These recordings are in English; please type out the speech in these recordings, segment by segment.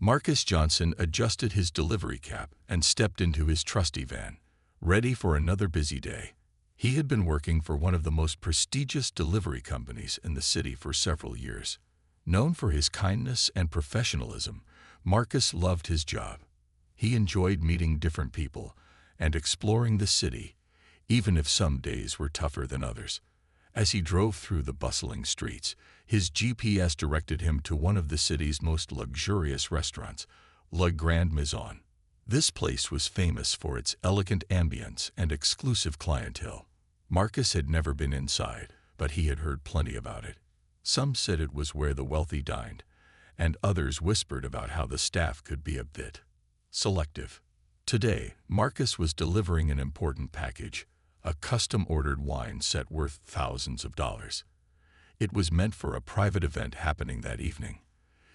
Marcus Johnson adjusted his delivery cap and stepped into his trusty van, ready for another busy day. He had been working for one of the most prestigious delivery companies in the city for several years. Known for his kindness and professionalism, Marcus loved his job. He enjoyed meeting different people and exploring the city, even if some days were tougher than others. As he drove through the bustling streets, his GPS directed him to one of the city's most luxurious restaurants, La Grande Maison. This place was famous for its elegant ambience and exclusive clientele. Marcus had never been inside, but he had heard plenty about it. Some said it was where the wealthy dined, and others whispered about how the staff could be a bit selective. Today, Marcus was delivering an important package, a custom-ordered wine set worth thousands of dollars. It was meant for a private event happening that evening.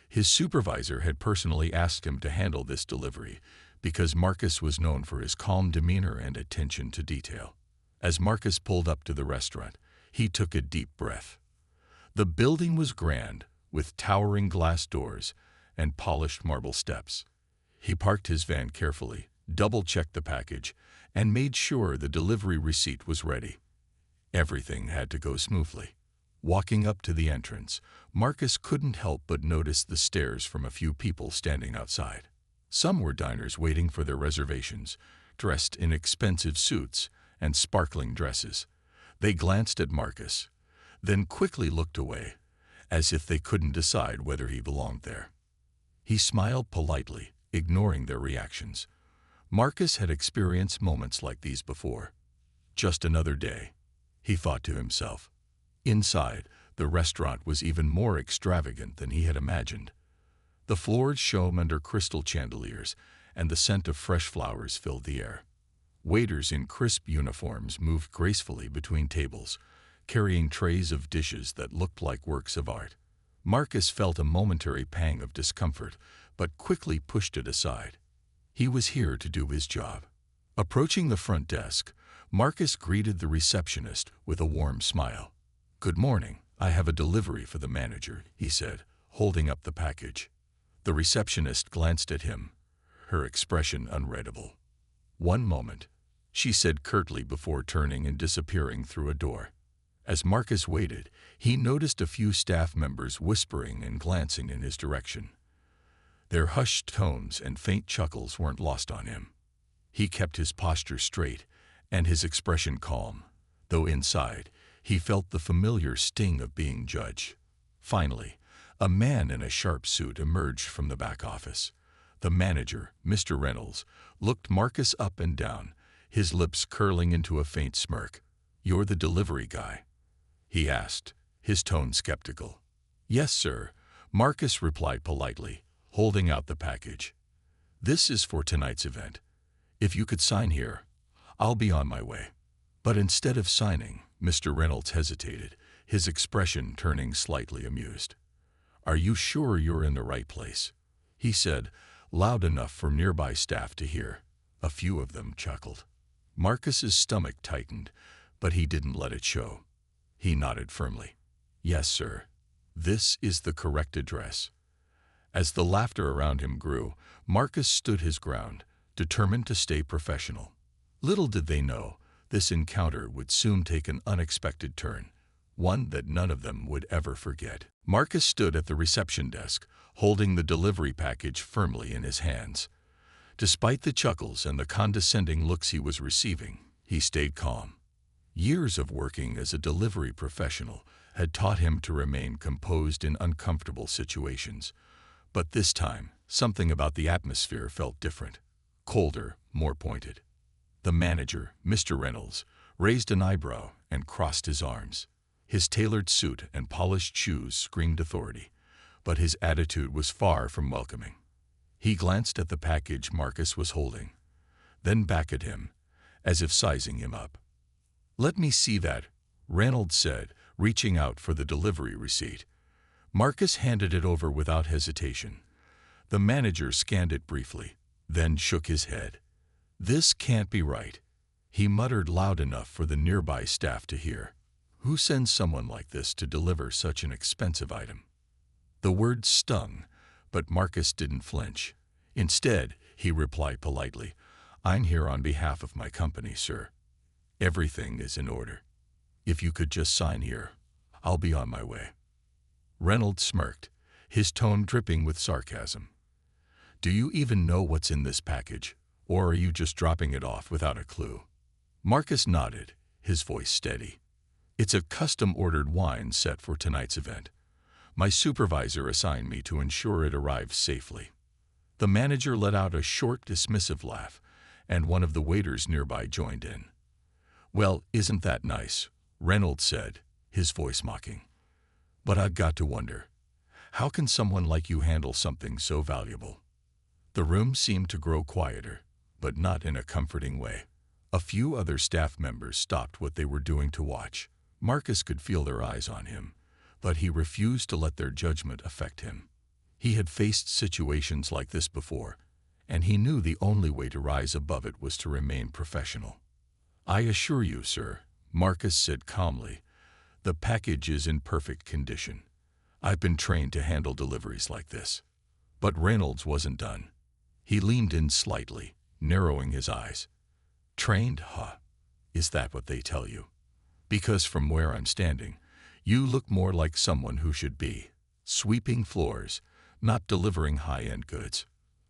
His supervisor had personally asked him to handle this delivery because Marcus was known for his calm demeanor and attention to detail. As Marcus pulled up to the restaurant, he took a deep breath. The building was grand, with towering glass doors and polished marble steps. He parked his van carefully, double-checked the package, and made sure the delivery receipt was ready. Everything had to go smoothly. Walking up to the entrance, Marcus couldn't help but notice the stares from a few people standing outside. Some were diners waiting for their reservations, dressed in expensive suits and sparkling dresses. They glanced at Marcus, then quickly looked away, as if they couldn't decide whether he belonged there. He smiled politely, ignoring their reactions. Marcus had experienced moments like these before. Just another day, he thought to himself. Inside, the restaurant was even more extravagant than he had imagined. The floors shone under crystal chandeliers, and the scent of fresh flowers filled the air. Waiters in crisp uniforms moved gracefully between tables, carrying trays of dishes that looked like works of art. Marcus felt a momentary pang of discomfort, but quickly pushed it aside. He was here to do his job. Approaching the front desk, Marcus greeted the receptionist with a warm smile. "Good morning. I have a delivery for the manager," he said, holding up the package. The receptionist glanced at him, her expression unreadable. "One moment," she said curtly before turning and disappearing through a door. As Marcus waited, he noticed a few staff members whispering and glancing in his direction. Their hushed tones and faint chuckles weren't lost on him. He kept his posture straight and his expression calm, though inside, he felt the familiar sting of being judged. Finally, a man in a sharp suit emerged from the back office. The manager, Mr. Reynolds, looked Marcus up and down, his lips curling into a faint smirk. "You're the delivery guy?" he asked, his tone skeptical. "Yes, sir," Marcus replied politely, holding out the package. "This is for tonight's event. If you could sign here, I'll be on my way." But instead of signing, Mr. Reynolds hesitated, his expression turning slightly amused. "Are you sure you're in the right place?" he said, loud enough for nearby staff to hear. A few of them chuckled. Marcus's stomach tightened, but he didn't let it show. He nodded firmly. "Yes, sir. This is the correct address." As the laughter around him grew, Marcus stood his ground, determined to stay professional. Little did they know, this encounter would soon take an unexpected turn, one that none of them would ever forget. Marcus stood at the reception desk, holding the delivery package firmly in his hands. Despite the chuckles and the condescending looks he was receiving, he stayed calm. Years of working as a delivery professional had taught him to remain composed in uncomfortable situations. But this time, something about the atmosphere felt different, colder, more pointed. The manager, Mr. Reynolds, raised an eyebrow and crossed his arms. His tailored suit and polished shoes screamed authority, but his attitude was far from welcoming. He glanced at the package Marcus was holding, then back at him, as if sizing him up. "Let me see that," Reynolds said, reaching out for the delivery receipt. Marcus handed it over without hesitation. The manager scanned it briefly, then shook his head. "This can't be right," he muttered loud enough for the nearby staff to hear. "Who sends someone like this to deliver such an expensive item?" The words stung, But Marcus didn't flinch. Instead, he replied politely, "I'm here on behalf of my company, sir. Everything is in order. If you could just sign here, I'll be on my way." Reynolds smirked, his tone dripping with sarcasm. "Do you even know what's in this package, or are you just dropping it off without a clue?" Marcus nodded, his voice steady. "It's a custom-ordered wine set for tonight's event. My supervisor assigned me to ensure it arrives safely." The manager let out a short, dismissive laugh, and one of the waiters nearby joined in. "Well, isn't that nice?" Reynolds said, his voice mocking. "But I've got to wonder, how can someone like you handle something so valuable?" The room seemed to grow quieter, but not in a comforting way. A few other staff members stopped what they were doing to watch. Marcus could feel their eyes on him, but he refused to let their judgment affect him. He had faced situations like this before, and he knew the only way to rise above it was to remain professional. "I assure you, sir," Marcus said calmly, "the package is in perfect condition. I've been trained to handle deliveries like this." But Reynolds wasn't done. He leaned in slightly, narrowing his eyes. "Trained, huh? Is that what they tell you? Because from where I'm standing, you look more like someone who should be sweeping floors, not delivering high-end goods."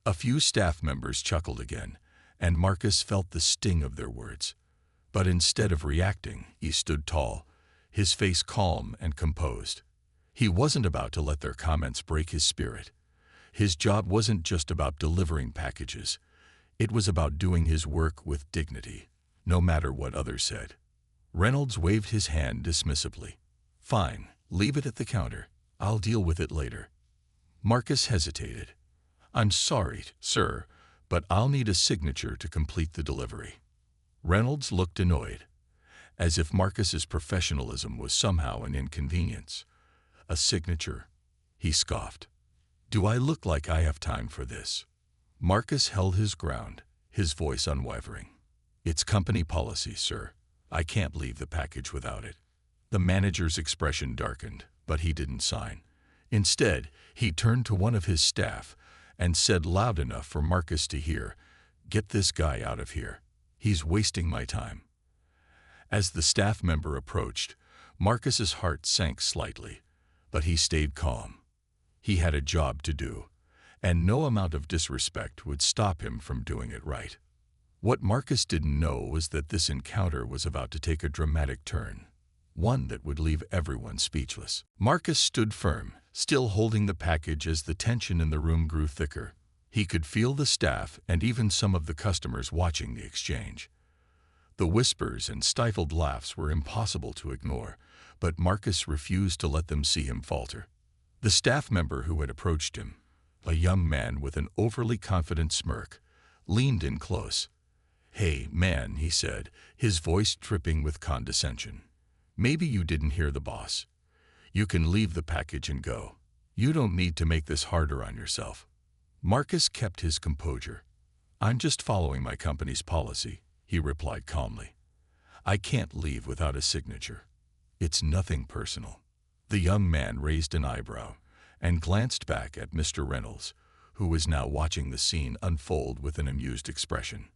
A few staff members chuckled again, and Marcus felt the sting of their words. But instead of reacting, he stood tall, his face calm and composed. He wasn't about to let their comments break his spirit. His job wasn't just about delivering packages. It was about doing his work with dignity, no matter what others said. Reynolds waved his hand dismissively. "Fine, leave it at the counter. I'll deal with it later." Marcus hesitated. "I'm sorry, sir, but I'll need a signature to complete the delivery." Reynolds looked annoyed, as if Marcus's professionalism was somehow an inconvenience. "A signature?" he scoffed. "Do I look like I have time for this?" Marcus held his ground, his voice unwavering. "It's company policy, sir. I can't leave the package without it." The manager's expression darkened, but he didn't sign. Instead, he turned to one of his staff and said loud enough for Marcus to hear, "Get this guy out of here. He's wasting my time." As the staff member approached, Marcus's heart sank slightly, but he stayed calm. He had a job to do, and no amount of disrespect would stop him from doing it right. What Marcus didn't know was that this encounter was about to take a dramatic turn, one that would leave everyone speechless. Marcus stood firm, still holding the package as the tension in the room grew thicker. He could feel the staff and even some of the customers watching the exchange. The whispers and stifled laughs were impossible to ignore, but Marcus refused to let them see him falter. The staff member who had approached him, a young man with an overly confident smirk, leaned in close. "Hey, man," he said, his voice dripping with condescension. "Maybe you didn't hear the boss. You can leave the package and go. You don't need to make this harder on yourself." Marcus kept his composure. "I'm just following my company's policy," he replied calmly. "I can't leave without a signature. It's nothing personal." The young man raised an eyebrow and glanced back at Mr. Reynolds, who was now watching the scene unfold with an amused expression.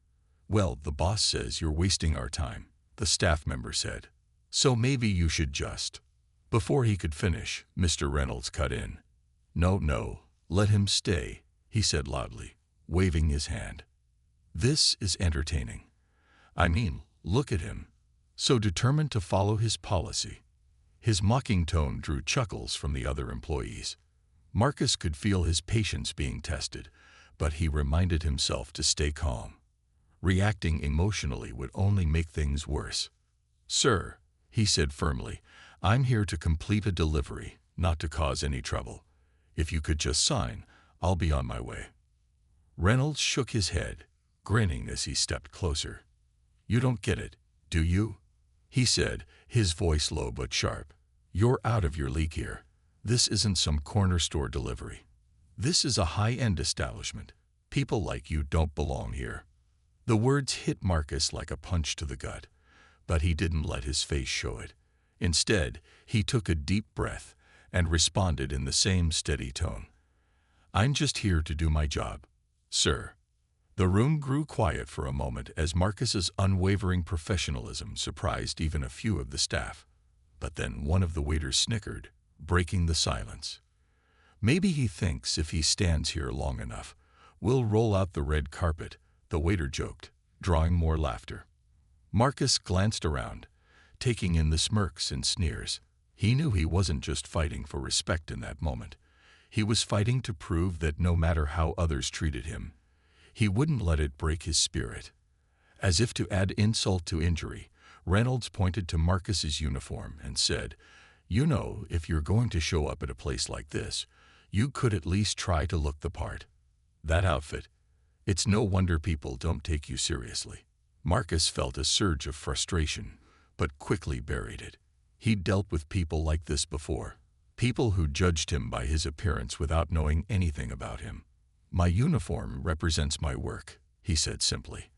"Well, the boss says you're wasting our time," the staff member said. "So maybe you should just—" Before he could finish, Mr. Reynolds cut in. No, let him stay," he said loudly, waving his hand. "This is entertaining. I mean, look at him, so determined to follow his policy." His mocking tone drew chuckles from the other employees. Marcus could feel his patience being tested, but he reminded himself to stay calm. Reacting emotionally would only make things worse. "Sir," he said firmly, "I'm here to complete a delivery, not to cause any trouble. If you could just sign, I'll be on my way." Reynolds shook his head, grinning as he stepped closer. "You don't get it, do you?" he said, his voice low but sharp. "You're out of your league here. This isn't some corner store delivery. This is a high-end establishment. People like you don't belong here." The words hit Marcus like a punch to the gut, but he didn't let his face show it. Instead, he took a deep breath and responded in the same steady tone. I'm just here to do my job, sir. The room grew quiet for a moment as Marcus's unwavering professionalism surprised even a few of the staff. But then one of the waiters snickered, breaking the silence. Maybe he thinks if he stands here long enough, we'll roll out the red carpet, the waiter joked, drawing more laughter. Marcus glanced around, taking in the smirks and sneers. He knew he wasn't just fighting for respect in that moment. He was fighting to prove that no matter how others treated him, he wouldn't let it break his spirit. As if to add insult to injury, Reynolds pointed to Marcus's uniform and said, "You know, if you're going to show up at a place like this, you could at least try to look the part. That outfit, it's no wonder people don't take you seriously." Marcus felt a surge of frustration, but quickly buried it. He'd dealt with people like this before, people who judged him by his appearance without knowing anything about him. "My uniform represents my work," he said simply.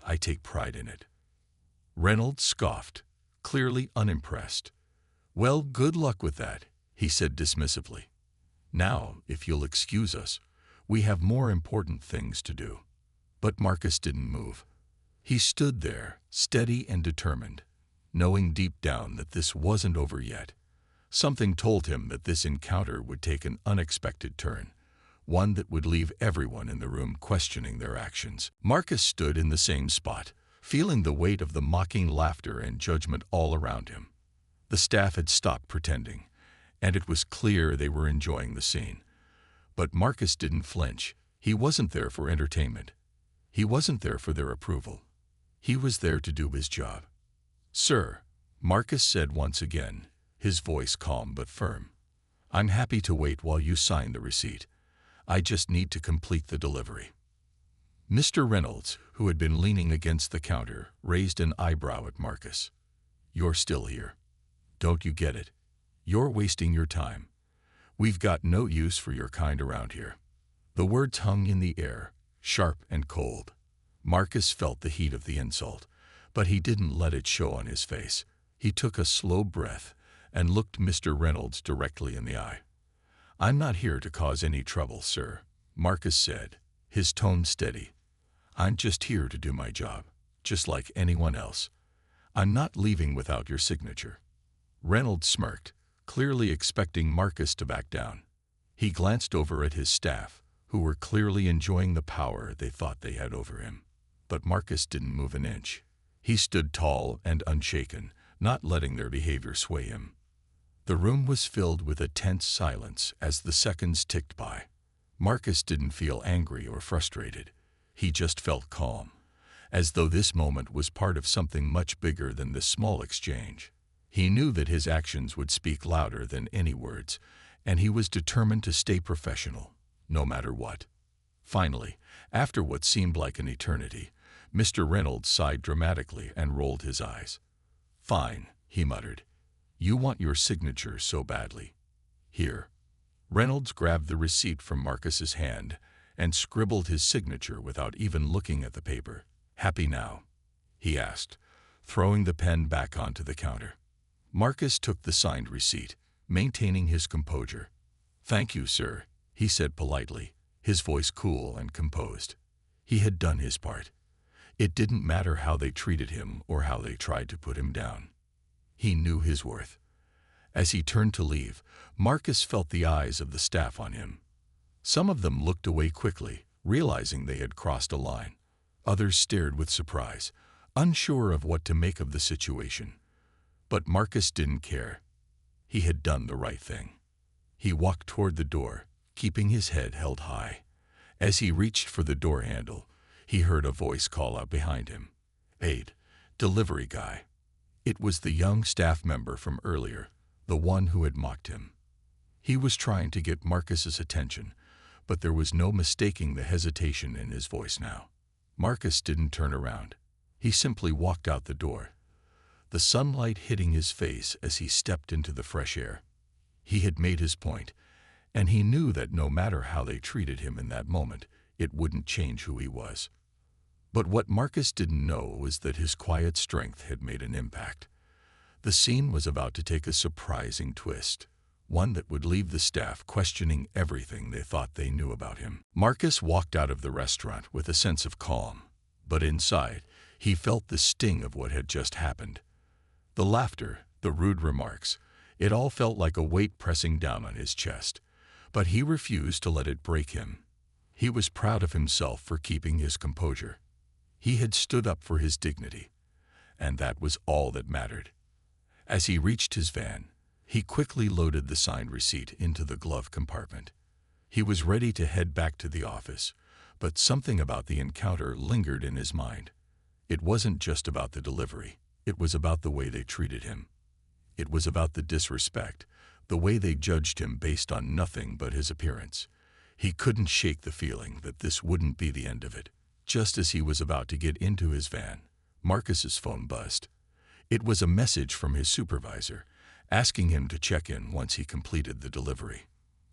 "I take pride in it." Reynolds scoffed, clearly unimpressed. "Well, good luck with that," he said dismissively. "Now, if you'll excuse us, we have more important things to do." But Marcus didn't move. He stood there, steady and determined, knowing deep down that this wasn't over yet. Something told him that this encounter would take an unexpected turn, one that would leave everyone in the room questioning their actions. Marcus stood in the same spot, feeling the weight of the mocking laughter and judgment all around him. The staff had stopped pretending, and it was clear they were enjoying the scene. But Marcus didn't flinch. He wasn't there for entertainment. He wasn't there for their approval. He was there to do his job. "Sir," Marcus said once again, his voice calm but firm, "I'm happy to wait while you sign the receipt. I just need to complete the delivery." Mr. Reynolds, who had been leaning against the counter, raised an eyebrow at Marcus. "You're still here. Don't you get it? You're wasting your time. We've got no use for your kind around here." The words hung in the air, sharp and cold. Marcus felt the heat of the insult, but he didn't let it show on his face. He took a slow breath and looked Mr. Reynolds directly in the eye. "I'm not here to cause any trouble, sir," Marcus said, his tone steady. "I'm just here to do my job, just like anyone else. I'm not leaving without your signature." Reynolds smirked, clearly expecting Marcus to back down. He glanced over at his staff, who were clearly enjoying the power they thought they had over him. But Marcus didn't move an inch. He stood tall and unshaken, not letting their behavior sway him. The room was filled with a tense silence as the seconds ticked by. Marcus didn't feel angry or frustrated. He just felt calm, as though this moment was part of something much bigger than this small exchange. He knew that his actions would speak louder than any words, and he was determined to stay professional, no matter what. Finally, after what seemed like an eternity, Mr. Reynolds sighed dramatically and rolled his eyes. "Fine," he muttered. "You want your signature so badly. Here." Reynolds grabbed the receipt from Marcus's hand and scribbled his signature without even looking at the paper. "Happy now?" he asked, throwing the pen back onto the counter. Marcus took the signed receipt, maintaining his composure. "Thank you, sir," he said politely, his voice cool and composed. He had done his part. It didn't matter how they treated him or how they tried to put him down. He knew his worth. As he turned to leave, Marcus felt the eyes of the staff on him. Some of them looked away quickly, realizing they had crossed a line. Others stared with surprise, unsure of what to make of the situation. But Marcus didn't care. He had done the right thing. He walked toward the door, keeping his head held high. As he reached for the door handle, he heard a voice call out behind him. "Aid, delivery guy." It was the young staff member from earlier, the one who had mocked him. He was trying to get Marcus's attention, but there was no mistaking the hesitation in his voice now. Marcus didn't turn around. He simply walked out the door, the sunlight hitting his face as he stepped into the fresh air. He had made his point, and he knew that no matter how they treated him in that moment, it wouldn't change who he was. But what Marcus didn't know was that his quiet strength had made an impact. The scene was about to take a surprising twist. one that would leave the staff questioning everything they thought they knew about him. Marcus walked out of the restaurant with a sense of calm, but inside, he felt the sting of what had just happened. The laughter, the rude remarks, it all felt like a weight pressing down on his chest, but he refused to let it break him. He was proud of himself for keeping his composure. He had stood up for his dignity, and that was all that mattered. As he reached his van, he quickly loaded the signed receipt into the glove compartment. He was ready to head back to the office, but something about the encounter lingered in his mind. It wasn't just about the delivery. It was about the way they treated him. It was about the disrespect, the way they judged him based on nothing but his appearance. He couldn't shake the feeling that this wouldn't be the end of it. Just as he was about to get into his van, Marcus's phone buzzed. It was a message from his supervisor, asking him to check in once he completed the delivery.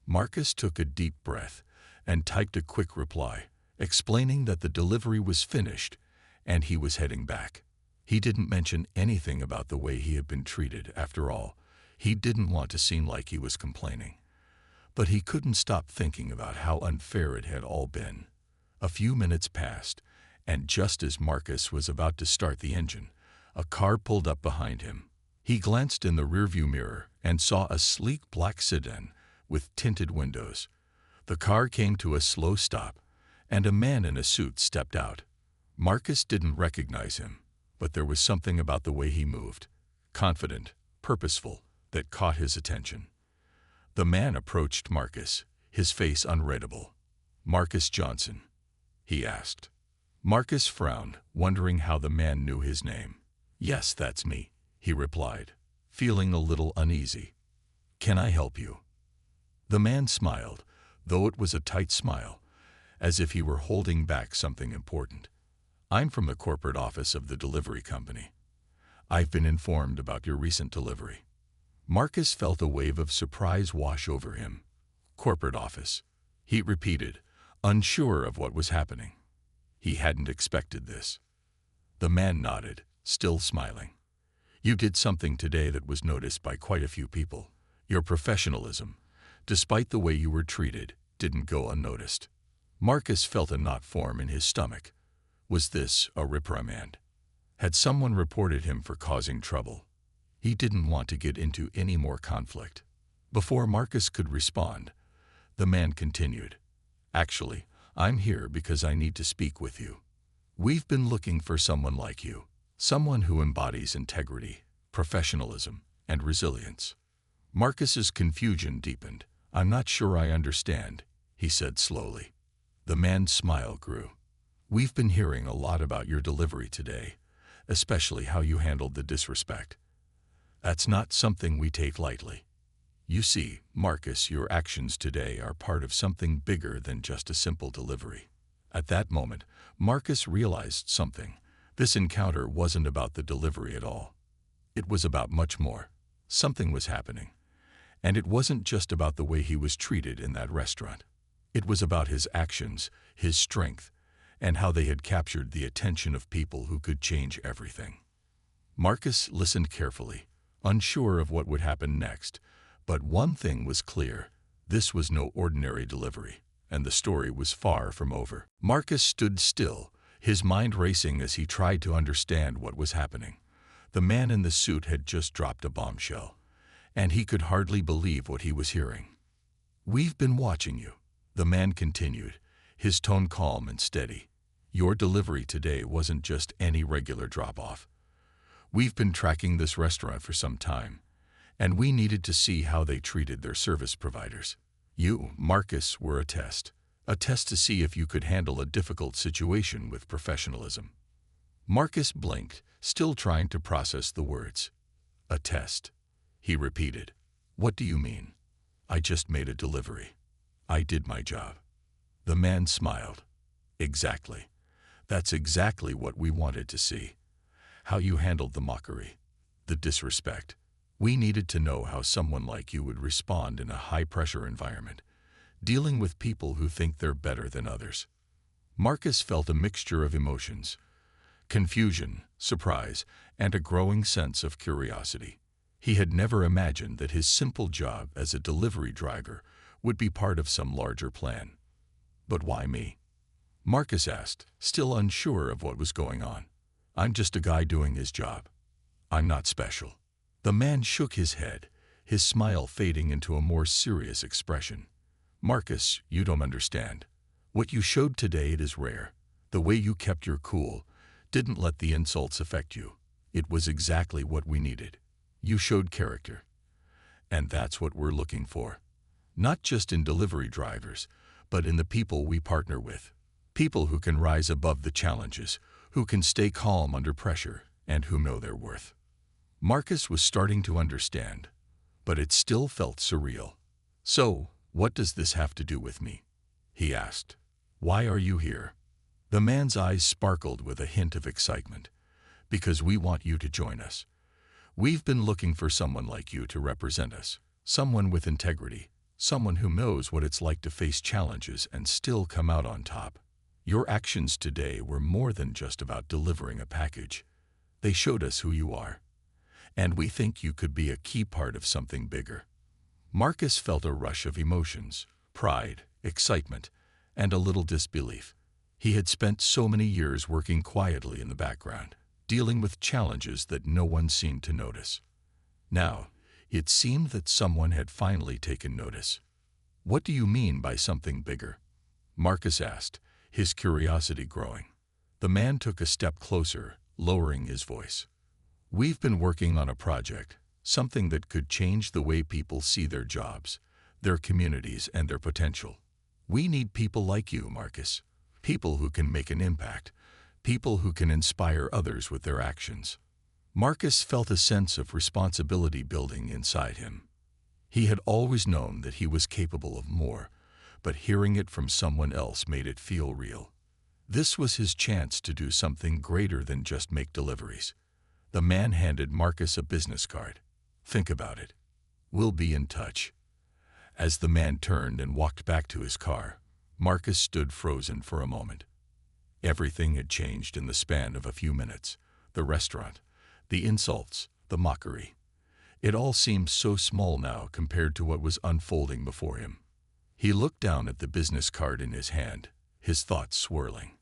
Marcus took a deep breath and typed a quick reply, explaining that the delivery was finished and he was heading back. He didn't mention anything about the way he had been treated. After all, he didn't want to seem like he was complaining. But he couldn't stop thinking about how unfair it had all been. A few minutes passed, and just as Marcus was about to start the engine, a car pulled up behind him. He glanced in the rearview mirror and saw a sleek black sedan with tinted windows. The car came to a slow stop, and a man in a suit stepped out. Marcus didn't recognize him, but there was something about the way he moved, confident, purposeful, that caught his attention. The man approached Marcus, his face unreadable. "Marcus Johnson?" he asked. Marcus frowned, wondering how the man knew his name. "Yes, that's me," he replied, feeling a little uneasy. "Can I help you?" The man smiled, though it was a tight smile, as if he were holding back something important. "I'm from the corporate office of the delivery company. I've been informed about your recent delivery." Marcus felt a wave of surprise wash over him. "Corporate office," he repeated, unsure of what was happening. He hadn't expected this. The man nodded, still smiling. "You did something today that was noticed by quite a few people. Your professionalism, despite the way you were treated, didn't go unnoticed." Marcus felt a knot form in his stomach. Was this a reprimand? Had someone reported him for causing trouble? He didn't want to get into any more conflict. Before Marcus could respond, the man continued, "Actually, I'm here because I need to speak with you. We've been looking for someone like you, someone who embodies integrity, professionalism, and resilience." Marcus's confusion deepened. "I'm not sure I understand," he said slowly. The man's smile grew. "We've been hearing a lot about your delivery today, especially how you handled the disrespect. That's not something we take lightly. You see, Marcus, your actions today are part of something bigger than just a simple delivery." At that moment, Marcus realized something. This encounter wasn't about the delivery at all. It was about much more. Something was happening. And it wasn't just about the way he was treated in that restaurant. It was about his actions, his strength, and how they had captured the attention of people who could change everything. Marcus listened carefully, unsure of what would happen next, but one thing was clear. This was no ordinary delivery, and the story was far from over. Marcus stood still, his mind racing as he tried to understand what was happening. The man in the suit had just dropped a bombshell, and he could hardly believe what he was hearing. "We've been watching you," the man continued, his tone calm and steady. "Your delivery today wasn't just any regular drop-off. We've been tracking this restaurant for some time, and we needed to see how they treated their service providers. You, Marcus, were a test to see if you could handle a difficult situation with professionalism." Marcus blinked, still trying to process the words. "A test," he repeated. "What do you mean?" "I just made a delivery. I did my job." The man smiled. "Exactly. That's exactly what we wanted to see. How you handled the mockery, the disrespect. We needed to know how someone like you would respond in a high-pressure environment, dealing with people who think they're better than others." Marcus felt a mixture of emotions: confusion, surprise, and a growing sense of curiosity. He had never imagined that his simple job as a delivery driver would be part of some larger plan. "But why me?" Marcus asked, still unsure of what was going on. "I'm just a guy doing his job. I'm not special." The man shook his head, his smile fading into a more serious expression. "Marcus, you don't understand. What you showed today, it is rare. The way you kept your cool, didn't let the insults affect you. It was exactly what we needed. You showed character. And that's what we're looking for. Not just in delivery drivers, but in the people we partner with. People who can rise above the challenges, who can stay calm under pressure, and who know their worth." Marcus was starting to understand, but it still felt surreal. "So, what does this have to do with me?" he asked. "Why are you here?" The man's eyes sparkled with a hint of excitement. "Because we want you to join us. We've been looking for someone like you to represent us, someone with integrity, someone who knows what it's like to face challenges and still come out on top. Your actions today were more than just about delivering a package. They showed us who you are. And we think you could be a key part of something bigger." Marcus felt a rush of emotions, pride, excitement, and a little disbelief. He had spent so many years working quietly in the background, dealing with challenges that no one seemed to notice. Now, it seemed that someone had finally taken notice. "What do you mean by something bigger?" Marcus asked, his curiosity growing. The man took a step closer, lowering his voice. "We've been working on a project, something that could change the way people see their jobs, their communities, and their potential. We need people like you, Marcus. People who can make an impact, people who can inspire others with their actions." Marcus felt a sense of responsibility building inside him. He had always known that he was capable of more, but hearing it from someone else made it feel real. This was his chance to do something greater than just make deliveries. The man handed Marcus a business card. "Think about it. We'll be in touch." As the man turned and walked back to his car, Marcus stood frozen for a moment. Everything had changed in the span of a few minutes. The restaurant, the insults, the mockery. It all seemed so small now compared to what was unfolding before him. He looked down at the business card in his hand, his thoughts swirling.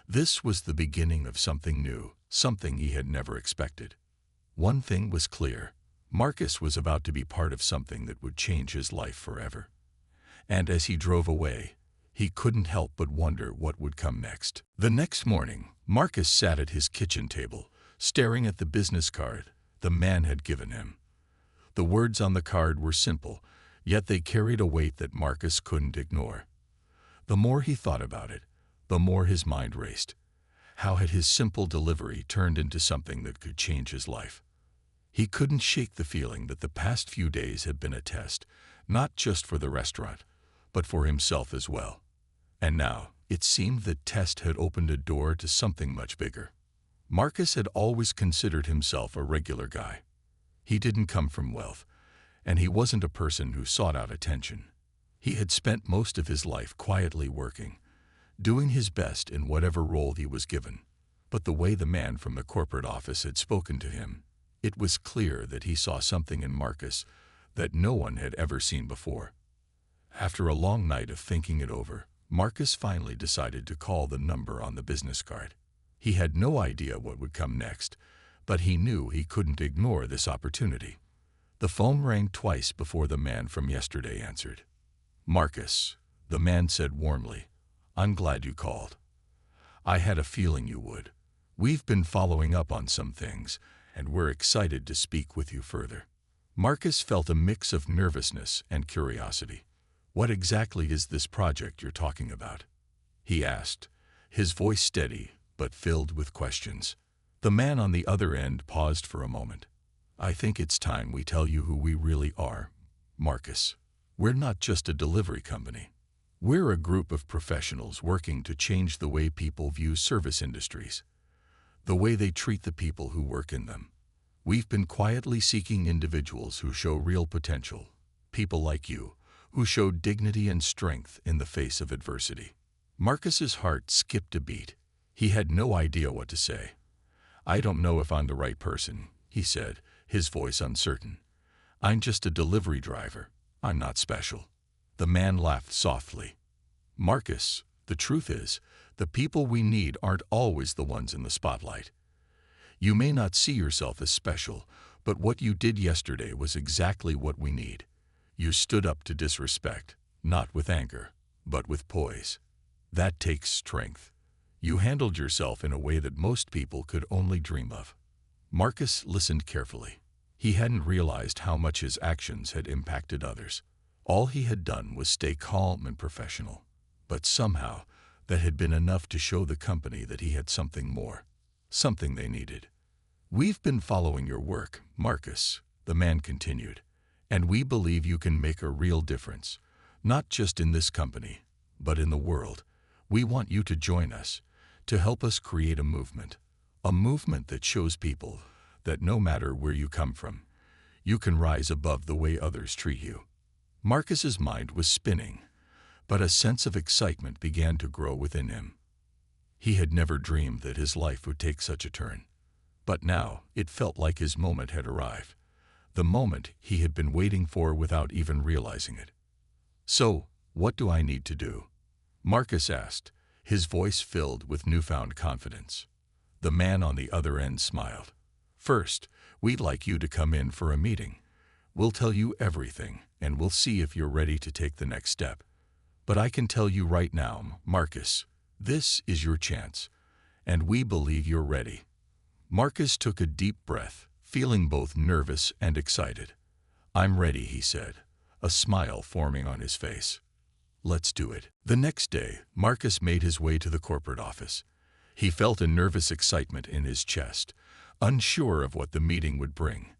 This was the beginning of something new, something he had never expected. One thing was clear. Marcus was about to be part of something that would change his life forever. And as he drove away, he couldn't help but wonder what would come next. The next morning, Marcus sat at his kitchen table, staring at the business card the man had given him. The words on the card were simple, yet they carried a weight that Marcus couldn't ignore. The more he thought about it, the more his mind raced. How had his simple delivery turned into something that could change his life? He couldn't shake the feeling that the past few days had been a test, not just for the restaurant, but for himself as well. And now, it seemed that test had opened a door to something much bigger. Marcus had always considered himself a regular guy. He didn't come from wealth, and he wasn't a person who sought out attention. He had spent most of his life quietly working, doing his best in whatever role he was given. But the way the man from the corporate office had spoken to him, it was clear that he saw something in Marcus that no one had ever seen before. After a long night of thinking it over, Marcus finally decided to call the number on the business card. He had no idea what would come next, but he knew he couldn't ignore this opportunity. The phone rang twice before the man from yesterday answered. "Marcus," the man said warmly, "I'm glad you called. I had a feeling you would. We've been following up on some things, and we're excited to speak with you further." Marcus felt a mix of nervousness and curiosity. "What exactly is this project you're talking about?" he asked, his voice steady but filled with questions. The man on the other end paused for a moment. "I think it's time we tell you who we really are, Marcus. We're not just a delivery company. We're a group of professionals working to change the way people view service industries, the way they treat the people who work in them. We've been quietly seeking individuals who show real potential, people like you, who show dignity and strength in the face of adversity." Marcus's heart skipped a beat. He had no idea what to say. "I don't know if I'm the right person," he said, his voice uncertain. I'm just a delivery driver. I'm not special. The man laughed softly. Marcus, the truth is, the people we need aren't always the ones in the spotlight. You may not see yourself as special, but what you did yesterday was exactly what we need. You stood up to disrespect, not with anger, but with poise. That takes strength. You handled yourself in a way that most people could only dream of. Marcus listened carefully. He hadn't realized how much his actions had impacted others. All he had done was stay calm and professional. But somehow, that had been enough to show the company that he had something more, something they needed. We've been following your work, Marcus, the man continued, and we believe you can make a real difference, not just in this company, but in the world. We want you to join us, to help us create a movement that shows people that no matter where you come from, you can rise above the way others treat you. Marcus's mind was spinning, but a sense of excitement began to grow within him. He had never dreamed that his life would take such a turn. But now it felt like his moment had arrived, the moment he had been waiting for without even realizing it. So, what do I need to do? Marcus asked, his voice filled with newfound confidence. The man on the other end smiled. First, we'd like you to come in for a meeting. We'll tell you everything, and we'll see if you're ready to take the next step. But I can tell you right now, Marcus, this is your chance, and we believe you're ready. Marcus took a deep breath, feeling both nervous and excited. I'm ready, he said, a smile forming on his face. Let's do it. The next day, Marcus made his way to the corporate office. He felt a nervous excitement in his chest, unsure of what the meeting would bring.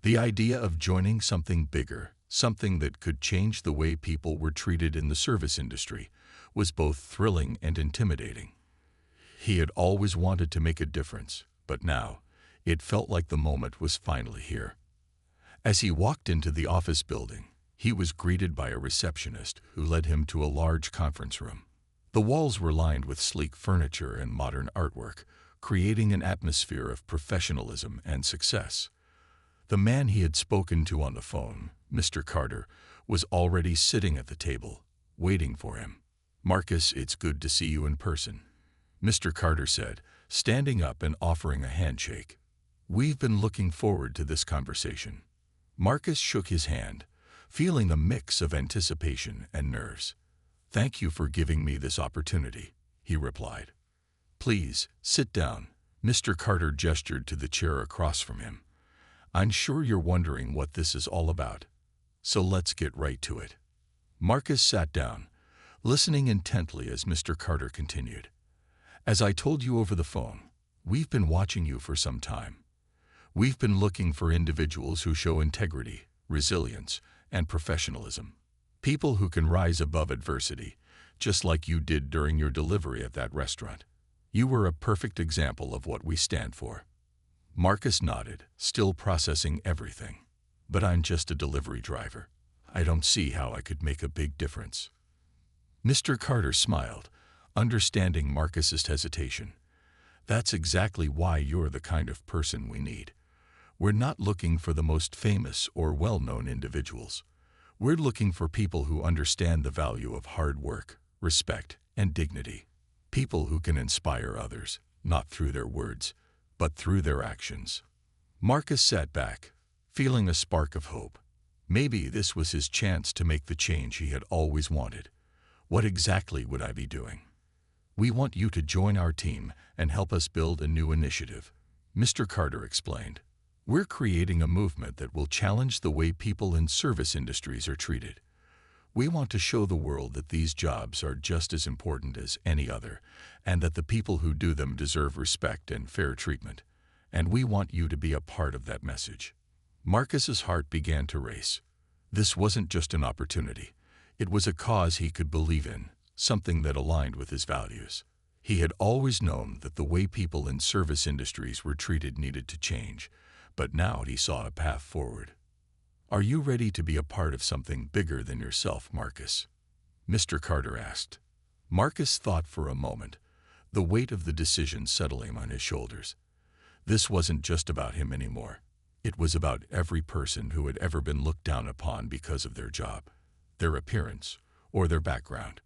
The idea of joining something bigger, something that could change the way people were treated in the service industry, was both thrilling and intimidating. He had always wanted to make a difference, but now it felt like the moment was finally here. As he walked into the office building, he was greeted by a receptionist who led him to a large conference room. The walls were lined with sleek furniture and modern artwork, creating an atmosphere of professionalism and success. The man he had spoken to on the phone, Mr. Carter, was already sitting at the table, waiting for him. Marcus, it's good to see you in person, Mr. Carter said, standing up and offering a handshake. We've been looking forward to this conversation. Marcus shook his hand, feeling a mix of anticipation and nerves. Thank you for giving me this opportunity, he replied. Please, sit down. Mr. Carter gestured to the chair across from him. I'm sure you're wondering what this is all about. So let's get right to it. Marcus sat down, listening intently as Mr. Carter continued. As I told you over the phone, we've been watching you for some time. We've been looking for individuals who show integrity, resilience, and professionalism. People who can rise above adversity, just like you did during your delivery at that restaurant. You were a perfect example of what we stand for. Marcus nodded, still processing everything. But I'm just a delivery driver. I don't see how I could make a big difference. Mr. Carter smiled, understanding Marcus's hesitation. That's exactly why you're the kind of person we need. We're not looking for the most famous or well-known individuals. We're looking for people who understand the value of hard work, respect, and dignity. People who can inspire others, not through their words, but through their actions. Marcus sat back, feeling a spark of hope. Maybe this was his chance to make the change he had always wanted. What exactly would I be doing? We want you to join our team and help us build a new initiative, Mr. Carter explained. We're creating a movement that will challenge the way people in service industries are treated. We want to show the world that these jobs are just as important as any other, and that the people who do them deserve respect and fair treatment. And we want you to be a part of that message. Marcus's heart began to race. This wasn't just an opportunity. It was a cause he could believe in, something that aligned with his values. He had always known that the way people in service industries were treated needed to change, but now he saw a path forward. Are you ready to be a part of something bigger than yourself, Marcus? Mr. Carter asked. Marcus thought for a moment, the weight of the decision settling on his shoulders. This wasn't just about him anymore. It was about every person who had ever been looked down upon because of their job, their appearance, or their background.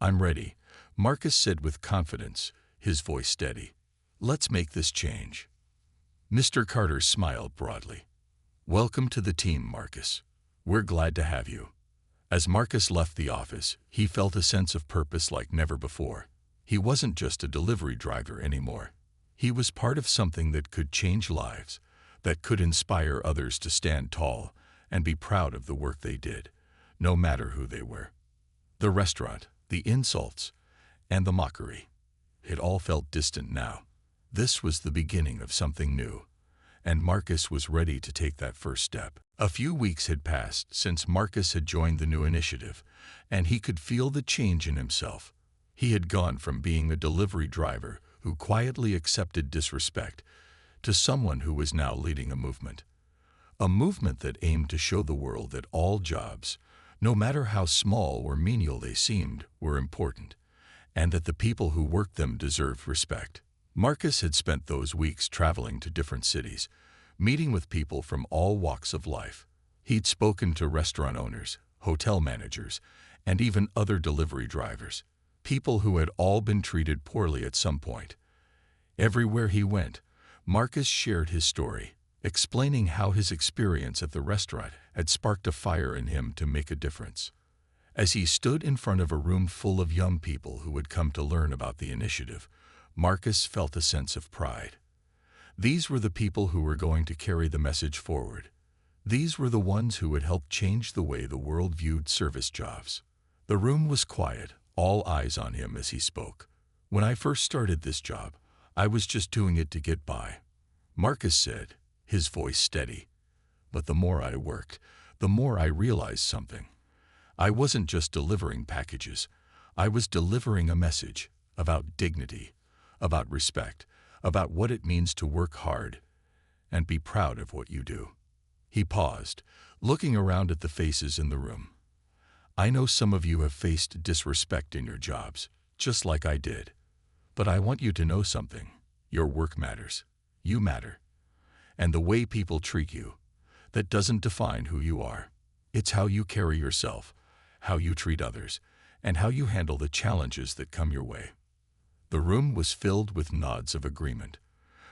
"I'm ready," Marcus said with confidence, his voice steady. "Let's make this change." Mr. Carter smiled broadly. "Welcome to the team, Marcus. We're glad to have you." As Marcus left the office, he felt a sense of purpose like never before. He wasn't just a delivery driver anymore. He was part of something that could change lives, that could inspire others to stand tall and be proud of the work they did, no matter who they were. The restaurant, the insults, and the mockery. It all felt distant now. This was the beginning of something new, and Marcus was ready to take that first step. A few weeks had passed since Marcus had joined the new initiative, and he could feel the change in himself. He had gone from being a delivery driver who quietly accepted disrespect to someone who was now leading a movement that aimed to show the world that all jobs, no matter how small or menial they seemed, were important, and that the people who worked them deserved respect. Marcus had spent those weeks traveling to different cities, meeting with people from all walks of life. He'd spoken to restaurant owners, hotel managers, and even other delivery drivers, people who had all been treated poorly at some point. Everywhere he went, Marcus shared his story, explaining how his experience at the restaurant had sparked a fire in him to make a difference. As he stood in front of a room full of young people who had come to learn about the initiative, Marcus felt a sense of pride. These were the people who were going to carry the message forward. These were the ones who would help change the way the world viewed service jobs. The room was quiet, all eyes on him as he spoke. "When I first started this job, I was just doing it to get by," Marcus said, his voice steady. "But the more I worked, the more I realized something. I wasn't just delivering packages. I was delivering a message about dignity, about respect, about what it means to work hard and be proud of what you do." He paused, looking around at the faces in the room. "I know some of you have faced disrespect in your jobs, just like I did. But I want you to know something. Your work matters. You matter. And the way people treat you, that doesn't define who you are. It's how you carry yourself, how you treat others, and how you handle the challenges that come your way." The room was filled with nods of agreement.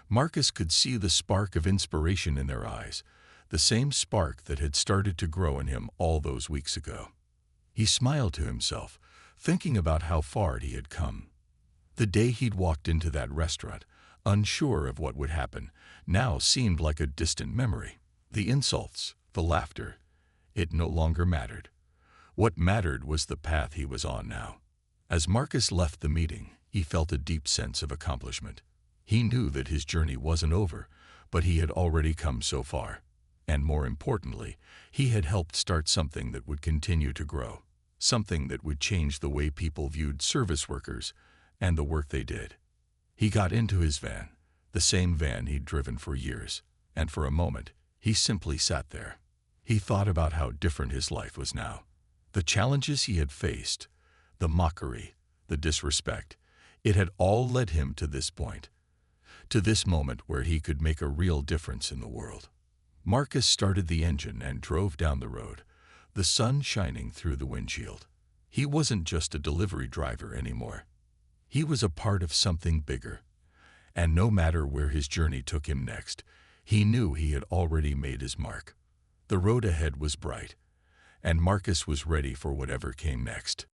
Marcus could see the spark of inspiration in their eyes, the same spark that had started to grow in him all those weeks ago. He smiled to himself, thinking about how far he had come. The day he'd walked into that restaurant, unsure of what would happen, now seemed like a distant memory. The insults, the laughter, it no longer mattered. What mattered was the path he was on now. As Marcus left the meeting, he felt a deep sense of accomplishment. He knew that his journey wasn't over, but he had already come so far. And more importantly, he had helped start something that would continue to grow, something that would change the way people viewed service workers and the work they did. He got into his van, the same van he'd driven for years, and for a moment, he simply sat there. He thought about how different his life was now. The challenges he had faced, the mockery, the disrespect, it had all led him to this point, to this moment where he could make a real difference in the world. Marcus started the engine and drove down the road, the sun shining through the windshield. He wasn't just a delivery driver anymore. He was a part of something bigger. And no matter where his journey took him next, he knew he had already made his mark. The road ahead was bright, and Marcus was ready for whatever came next.